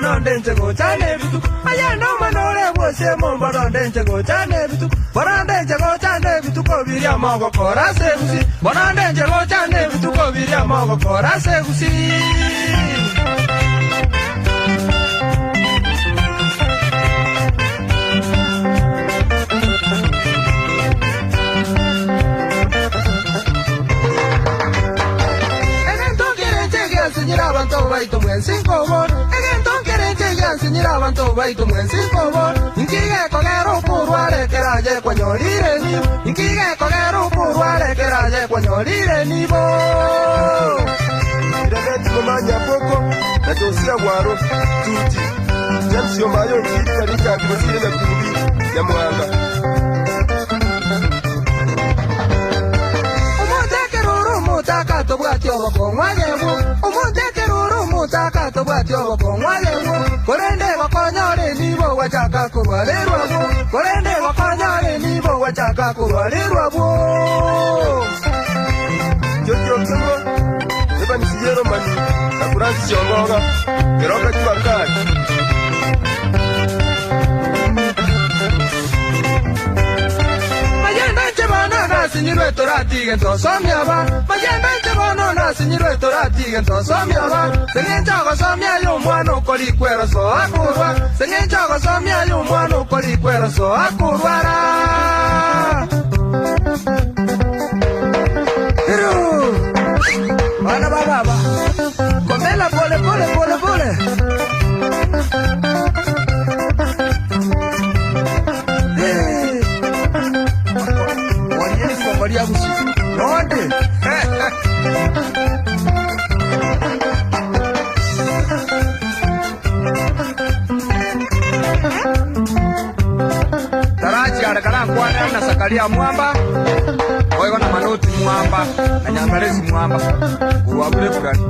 manonde nchego chane bitu ayano manore bose mo manonde nchego chane bitu manonde nchego chane bitu ko biria mogo kora segusi manonde nchego chane bitu ko biria mogo kora segusi Señora Banto Baito Mwensinko Bon, Egenton Kerenche Yan, Señora Banto Baito Mwensinko Bon, Inkige Kogero Purware Keraje Kwanyolire Nibo, Inkige Kogero Purware Keraje Kwanyolire Nibo. Irabeti Momanya Poko, na Josia Waro, Tuti, James Yomayo Kiri Karika Kibosire na Kubi, ya Mwanga. Mutaka to bwati oboko mwanyemu umuteke ruru mutaka to bwati oboko mwanyemu korende bakonyore nibo wachaka kubalirwa bu korende bakonyore nibo wachaka kubalirwa bu jojo kemo eba nisiyero mani na kuransi yongoga keroka kibakari Signore Torati che to somia va ma gente buono na signore Torati che to somia va se ne gioco somia io muono con il cuero so a curva se ne gioco somia io muono con il cuero so a curva pero bana baba come la pole Maria Busi. ¿Dónde? Taraji arakana kwana na sakaria mwamba. Oigo na manoti mwamba. Na nyangalezi mwamba. Uwabule bugani.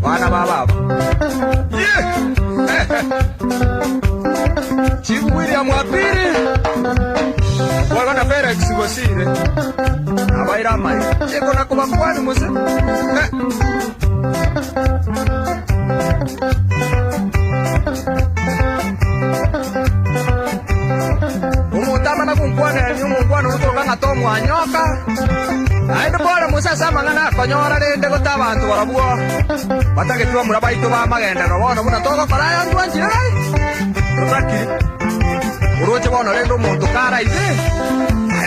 Wana baba. Chibu William Wapiri. Wagana Felix Bosire abaira mai cheko na kuba kwani muse umutama na kunkwana ni umungwana utoka ngatomu anyoka aido bora musa sama ngana konyora rende gotabantu barabuo batagetwa murabaito ba magenda no bono muna toka koraya ndwanjira rutaki uroche bono rendo muntu kara ise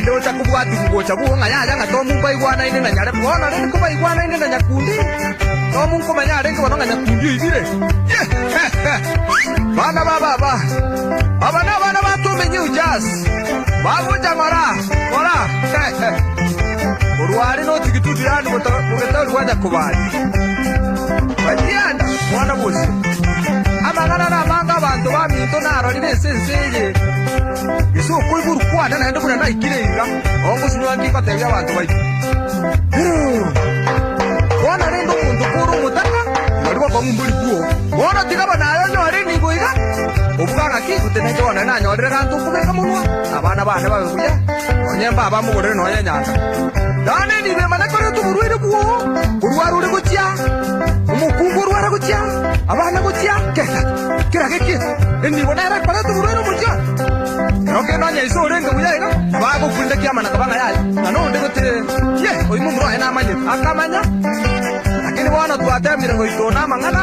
ndo cha kubwati ngocha buonga yaja ngatomu mba igwana ine na nyare bona rendo kuba igwana ine na nyakundi tomu nkoma nyare ngo bonga nyakundi ibire bana baba abana batumenye ujaz babuja mara urwari no tigitudirani mugeta urwaja kubali bajyana mwana bose amagana na manga abantu baminto naro libesenseye isuku iburukwana na ndo kuna ikirenga ongusinywa ngikatebya abantu bayi bona rendo muntu kuru mutaka naliwo bamumbuli kuo bona tigaba nayo nyore ni boiga ubuganga kikutene jona na nyore kantu kubeka munwa abana bane babuya onyemba abamugore no yanyanga dane ni be manakore tuburuire kuo urwaru uri gutya umukungu urwara gutya abana gutya kera kiki ni bona era para tuburuire mutya roke nanya isorenga buyaga bago kunde kyama nakabanga yayo nano ndegote ye oyi mumro ena amanye akamanya lakini wana tuatemire goitona mangana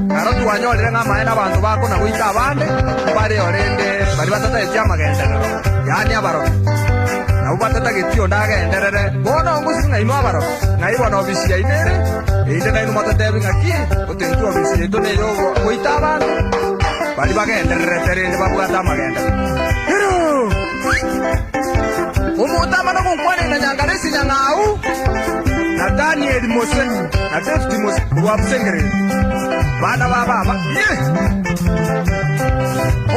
karo tuanyolere ngama ena abantu bako na goita abande bare orende bari batata ekyama gendera yani abaro na ubatata getio ndagenderere bona ongusinga ino abaro na ibona obisi ya inere inde na ino matatebi ngaki otentu obisi ito ne yo goita abande bari bagenderere terende babugata magenda umutama no kunkwane na nyangaresi nyangau na Daniel Mose na David Mose wabsengere bana baba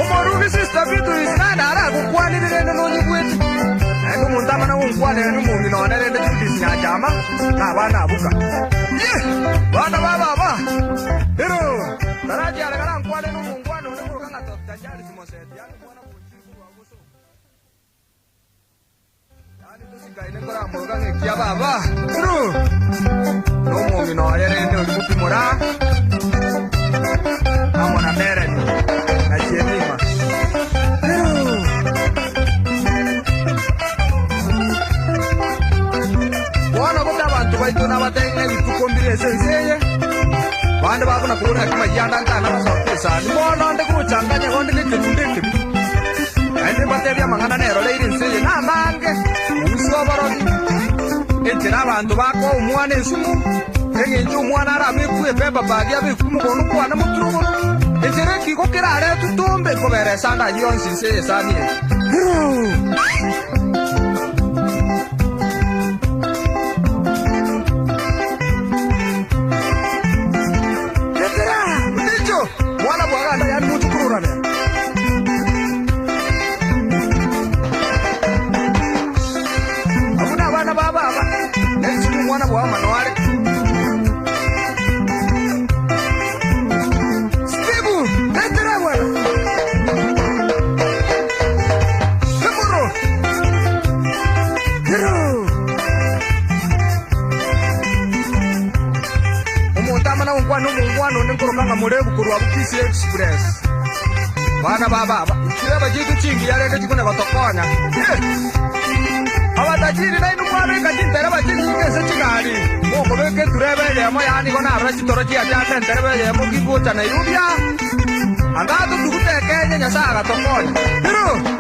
umorubi sister bitu isana ara kunkwane nene no nyigweti na umutama no kunkwane no mungi no nene ndisi nya jama na bana abuka bana baba hero taraji ara kana kunkwane no kunkwane no kanga to tajali Mose yani Kaine kora moga ngekia baba. No mo mino ayere ndo mupimora. ile senseye bande bakuna kura kama yanda ndana basopesa ni mono nde kuchanganya konde nikirundeke ende batebya mangana nero le ile senseye na mange uso barodi entera abantu bako umwana esumu engenje umwana arabekuye pemba bagi abekumu bonu kwana muturubo entere kiko kirare tutumbe kobere sanda yon senseye sani mwana bwaganda yani mutukurura ne abuna abana baba nesi mwana bwa manwale Steve etera wala Kamuro Hero Omontamana ungwano nengorokanga murebu kurwa Kisi Express bana baba kireba jitu chingi yareke chikone batokonya abatajiri na inu mwana ikajintere bachingi kese chigari moko beke turebe yemo yani kona arachi torochi ajate nterebe yemo kikucha na irubia andatu tukuteke nye saga tokonya hiru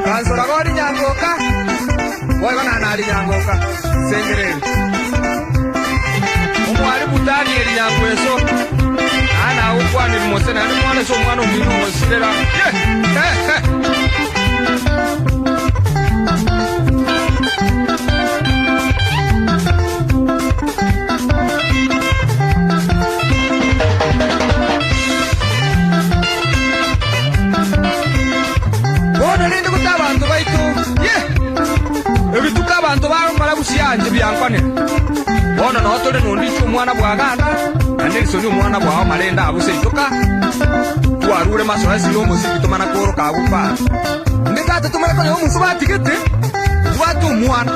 Kansora gori nyangoka Wego na nari nyangoka Sengereri Umwari butani eri nyangweso Ana ukwani mosena Ani mwane so mwano minu mosirera Ebituka abantu bamala busiyanje byankwane bona notole nondicho omwana bwaganda Nelson omwana bwawo malenda abuseituka twarure maso hasi y'omuziki tumana koro kabupa ndikate tumana konyo omusu batigete watu omwana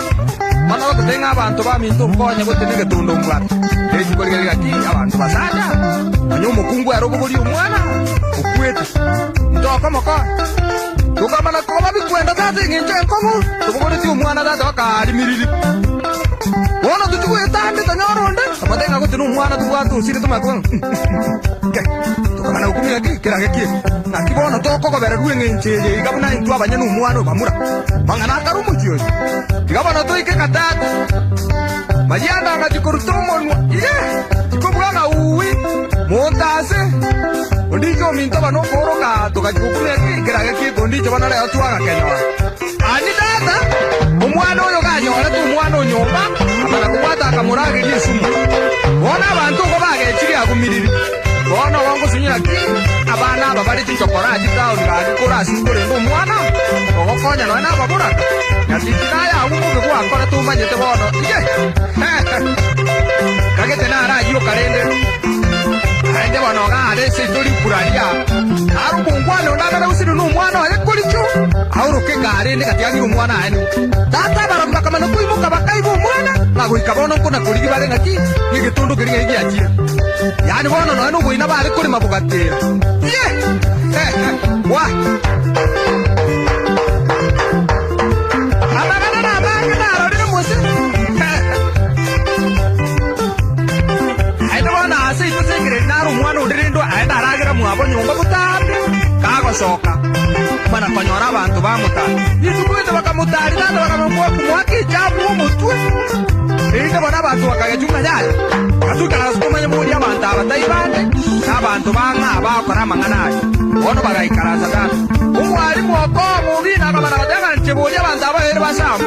mana bakutenga abantu baminto konye gotenege tundo omwana ekikoligega ki abantu basaja anyo omukungu yarogo boli omwana okwete ndokomoko tukamana koba bikwenda tati nginje nkomu tubugore ti omwana tata wakali miriri wono tutukwetande tanyoronde amatenga gote no mwana tuwatu usire tumakwa tukamana ukumya kirage ki nakibono tokogobera ruwe nginje igabuna intu abanye no mwana bamura bangana karumu kiyo igabana to ike katatu majanda ngajikorutomo ikobwana uwi montase Ondicho minto bano koroka tukajikukulia kirage kiko ndicho bana leo tuaga kenwa ani data omwana oyo ganyora tu omwana onyomba amana kukwata akamurage yesumu bona abantu ko bagechiri agumiriri bona wango sinyira ki abana ababali chichokora chitao ngadi kora singore ndo omwana ogokonya no na babura yatikina ya agumu kwa akora tu manyete bono ije kagete na ara yo kalende Ende wanoga adese tori kuraria Aru mungwana ndana usiri no mwana wa ekolicho Auru kengare ne katiagi umwana enu Tata baramba kama no kuimuka bakaibu mwana Nago ikabono kuna kuligi bare ngaki Nigitundu kiringa igi ajia Yani bono no enu buina bare kuri mabugatera Wa Abagana na abagana arorire musi Ase itusengere naru mwana udirindo aenda aragira mwabo nyumba butambe kagosoka mana konyora abantu bamuta itukwete bakamutari tata bakamukwa kumwaki chabu mutwe inde bona abantu bakagejuma yayo katuka nasukuma muri abantu abataibande n'abantu banga bakora manganayo ono bagayikaraza tata umwari mwoko mubina kabana batanga nchebuli abantu abahere basamu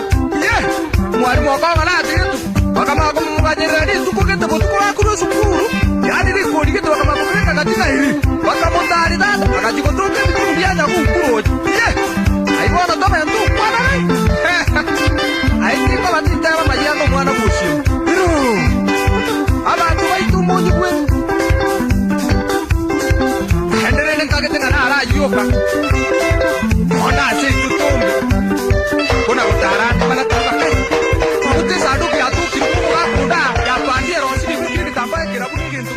umwari mwoko nganaatitu bakamako mubanyerani tukugete butukura kuru sukuru yani rikodi kitu bakamakubika katika hili bakamutari tata bakajikotoka bikuru byanya kukuroje aibona toma ndu kwana aitiko batitaba majano mwana bushi abantu baitumuni kwe henderene kagete ngana ara yoka ona se tutumbe kuna utarata bana tabaka utesa ndugu ya tuki kwa kunda ya pandie rosi ni kiri tambaye kirabu ngintu